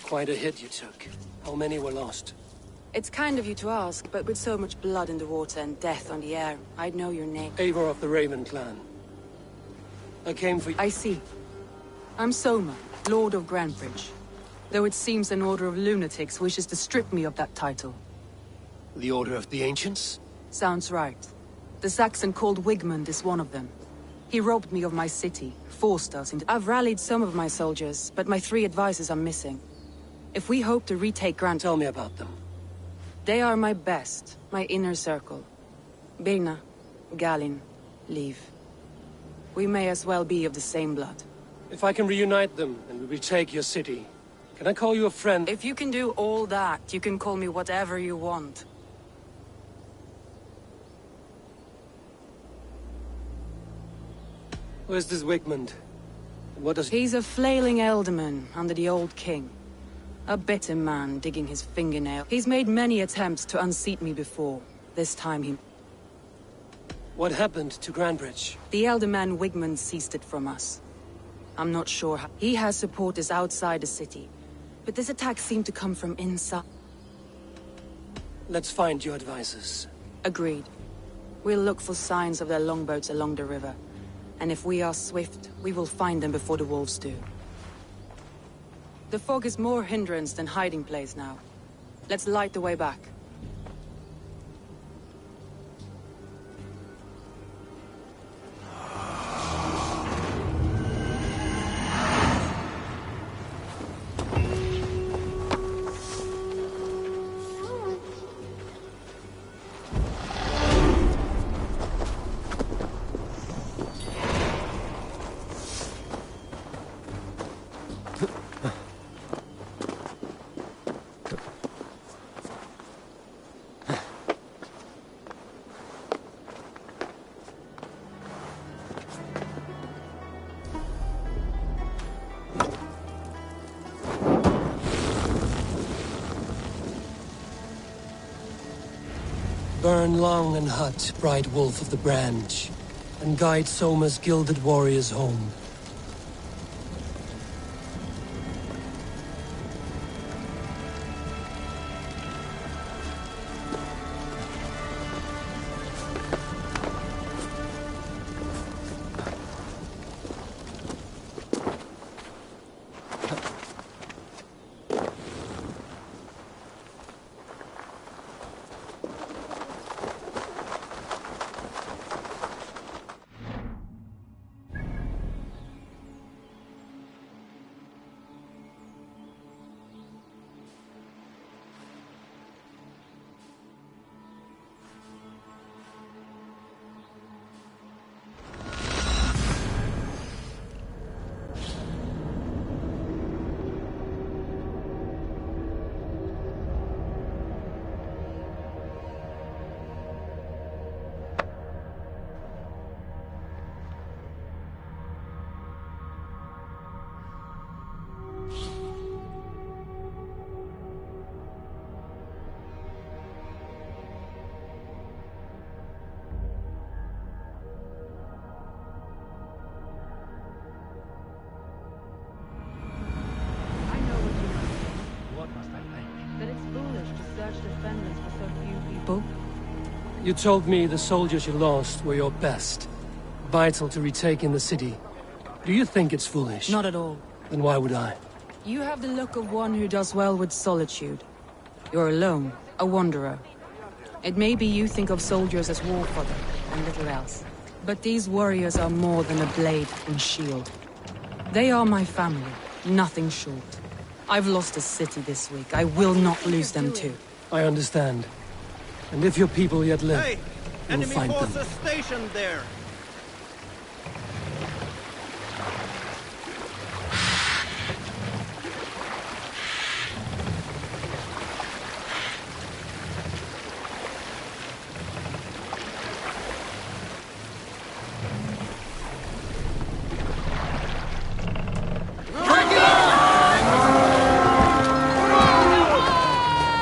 Quite a hit you took. How many were lost? It's kind of you to ask, but with so much blood in the water and death on the air, I'd know your name. Eivor of the Raven clan. I came for... I see. I'm Soma, Lord of Grantebridge. Though it seems an order of lunatics wishes to strip me of that title. The Order of the Ancients? Sounds right. The Saxon called Wigmund is one of them. He robbed me of my city, forced us into... I've rallied some of my soldiers, but my 3 advisors are missing. If we hope to retake Grant... Tell me about them. They are my best, my inner circle. Birna, Galin, Liv. We may as well be of the same blood. If I can reunite them and we retake your city, Can I call you a friend? If you can do all that, you can call me whatever you want. Where's this Wigmund? What does... He's a flailing elderman under the old king. A bitter man digging his fingernail. He's made many attempts to unseat me before. This time he... What happened to Grandbridge? The elderman Wigmund seized it from us. I'm not sure how... He has supporters outside the city. But this attack seemed to come from inside. Let's find your advisors. Agreed. We'll look for signs of their longboats along the river. And if we are swift, we will find them before the wolves do. The fog is more hindrance than hiding place now. Let's light the way back. Burn long and hot, bright wolf of the branch, and guide Soma's gilded warriors home. You told me the soldiers you lost were your best. Vital to retaking the city. Do you think it's foolish? Not at all. Then why would I? You have the look of one who does well with solitude. You're alone, a wanderer. It may be you think of soldiers as war fodder, and little else. But these warriors are more than a blade and shield. They are my family, nothing short. I've lost a city this week. I will not lose them too. I understand. And if your people yet live, Hey! you'll Enemy find them. forces stationed there!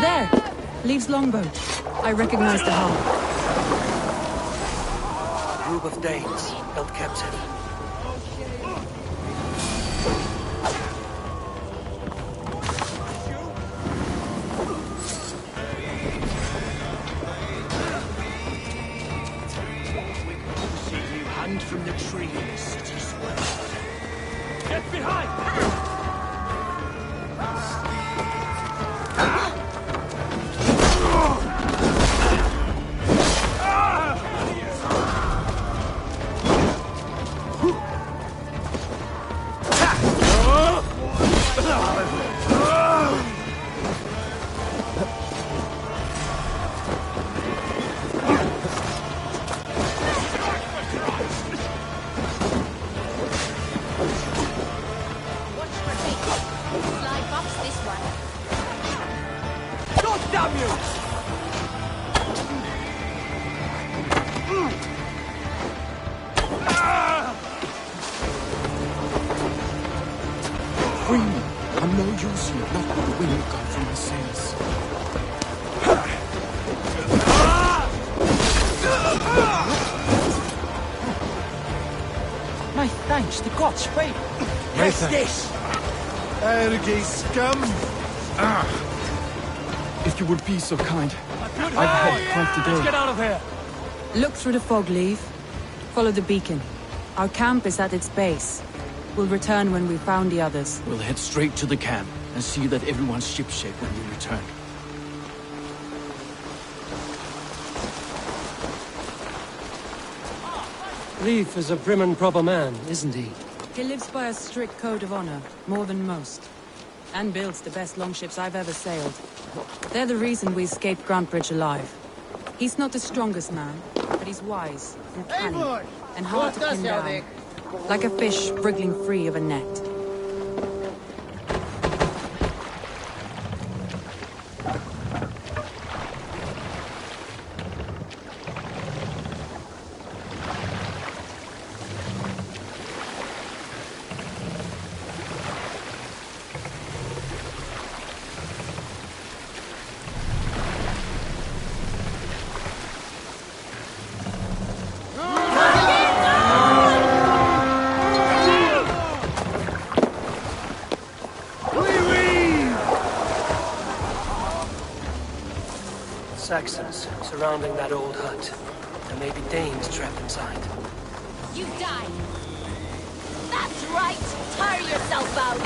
There! Leaves longboat. I recognize the hull. A group of Danes held captive. See you hand from the tree in the city square. Get behind! Damn you! Free me. I'm no use here, not with the wind come from the sails. My thanks, the gods' favor. Yes, this! Erge scum! If you would be so kind, I've had quite the day. Let's get out of here! Look through the fog, Leave. Follow the beacon. Our camp is at its base. We'll return when we've found the others. We'll head straight to the camp and see that everyone's shipshape when we return. Leif is a prim and proper man, isn't he? He lives by a strict code of honor, more than most. And builds the best longships I've ever sailed. They're the reason we escaped Grantebridge alive. He's not the strongest man, but he's wise and cunning, and hard to pin down. Like a fish wriggling free of a net. Saxons surrounding that old hut. There may be Danes trapped inside. You die! That's right! Tire yourself out!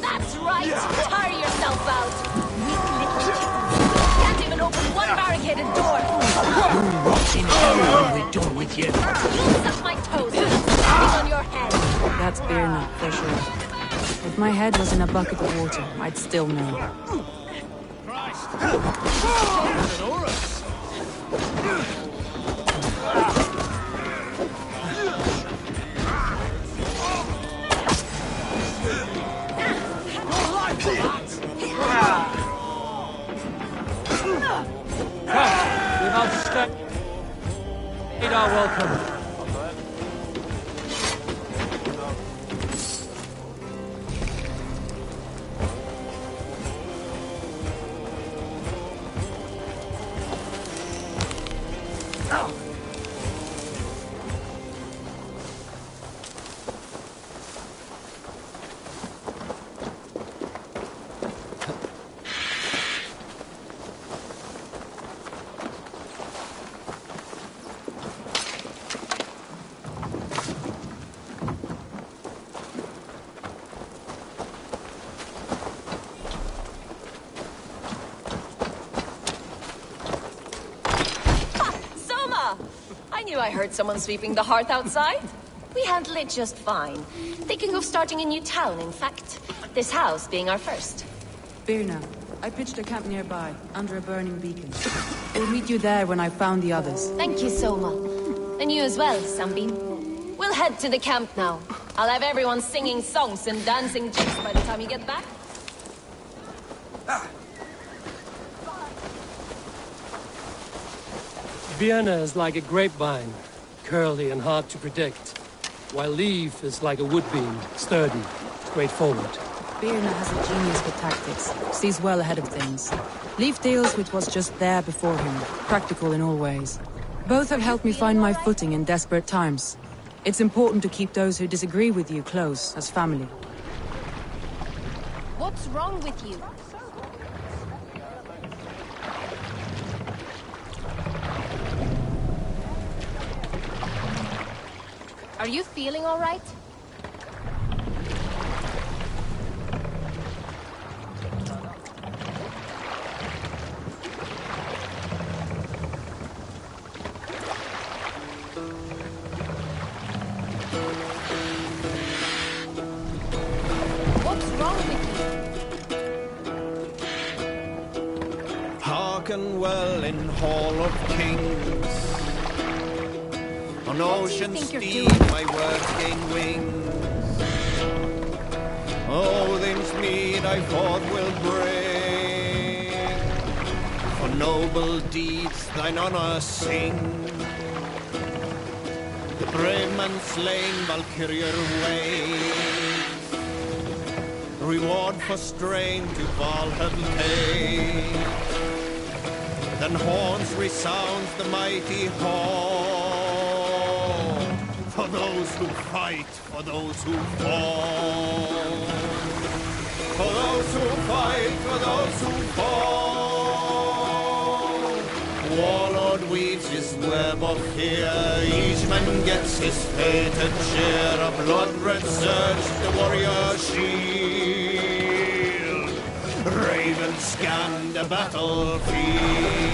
That's right! Tire yourself out! Can't even open one barricaded door! You rot in hell when we're done with you. You suck my toes and I'm stepping on your head! That's Birna, for sure. If my head was in a bucket of water, I'd still know. We've outstayed our welcome. I heard someone sweeping the hearth outside. We handle it just fine. Thinking of starting a new town, in fact. This house being our first. Birna, I pitched a camp nearby, under a burning beacon. We'll meet you there when I've found the others. Thank you, Soma. And you as well, Sunbeam. We'll head to the camp now. I'll have everyone singing songs and dancing jigs by the time you get back. Vienna is like a grapevine, curly and hard to predict, while Leif is like a wood beam, sturdy, straightforward. Birna has a genius for tactics, sees well ahead of things. Leif deals with what's just there before him, practical in all ways. Both have helped me find my footing in desperate times. It's important to keep those who disagree with you close, as family. What's wrong with you? Are you feeling all right? What's wrong with you? Hearken well in Hall of Kings. On ocean steed my words gain wings. Odin's mead I forth will bring. For noble deeds thine honor sing. The brave man slain Valkyrier waves. Reward for strain to Valhalla take. Then horns resounds the mighty hall. For those who fight, for those who fall. For those who fight, for those who fall. Warlord weaves his web of fear. Each man gets his fated share. A blood-red surge the warrior shield. Raven scan the battlefield.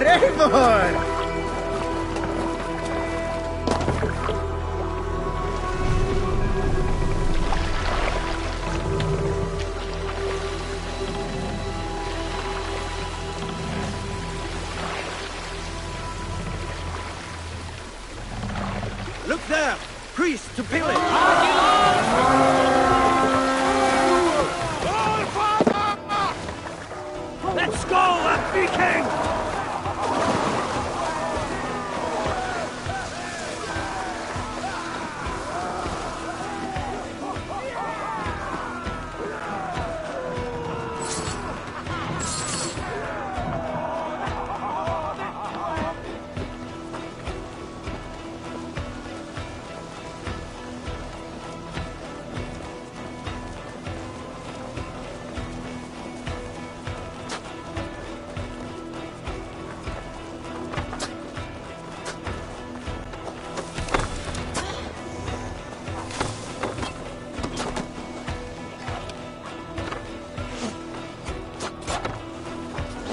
Eivor! Look there! Priest to pillage! Let's go, Viking!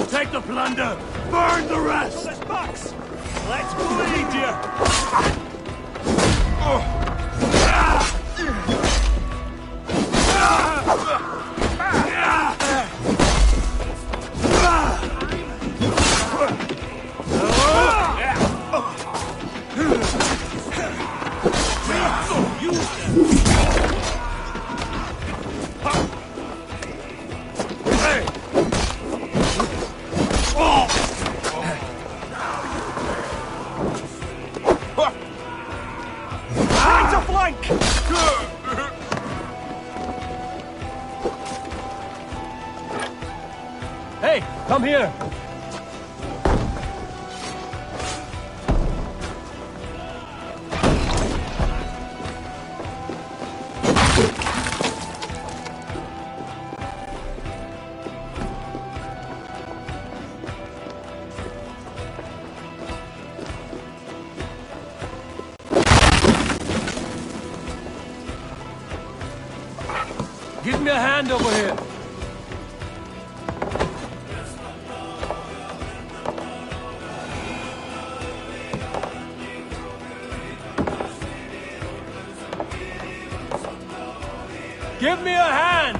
Take the plunder! Burn the rest! Let's box! Let's bleed you! Hey, come here! Give me a hand over here. Give me a hand!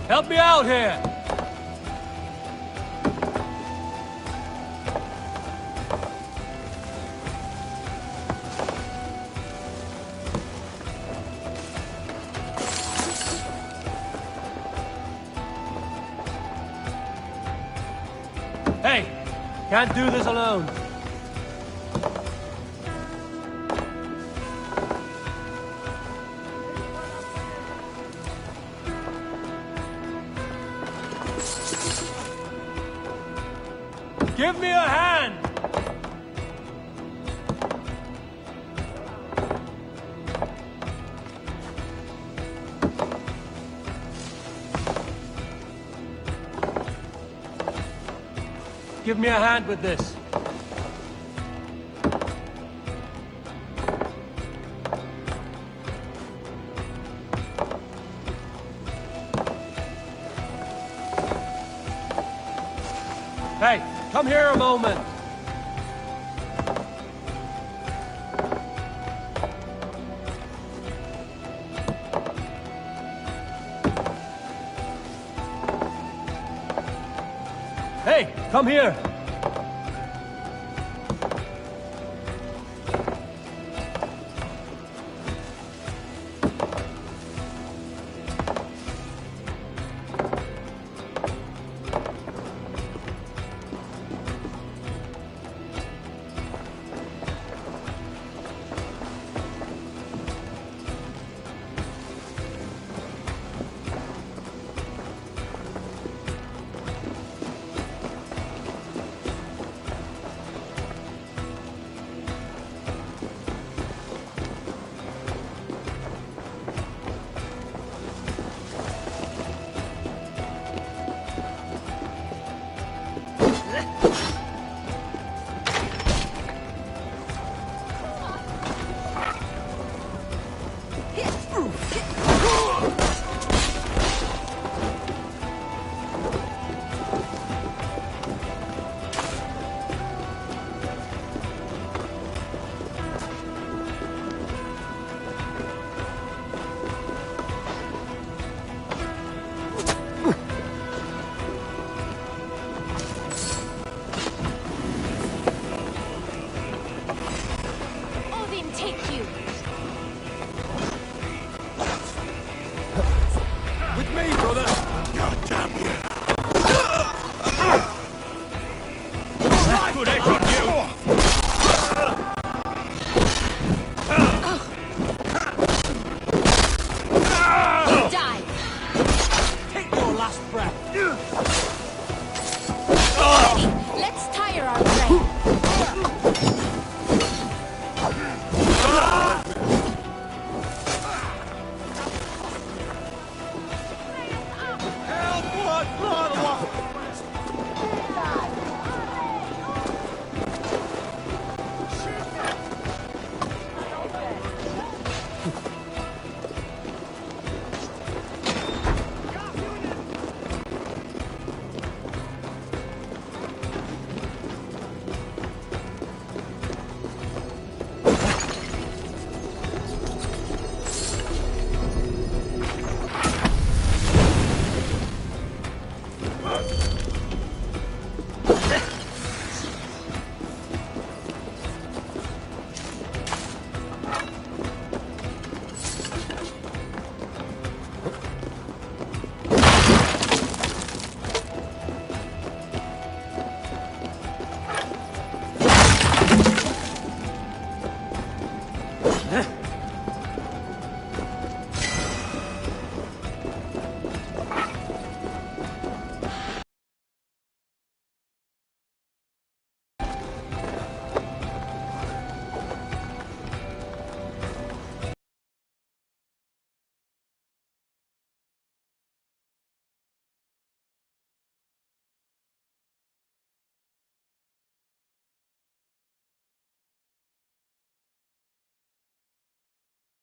Help me out here! Hey! Can't do this alone. Give me a hand! Give me a hand with this. Hey, come here a moment. Hey, come here.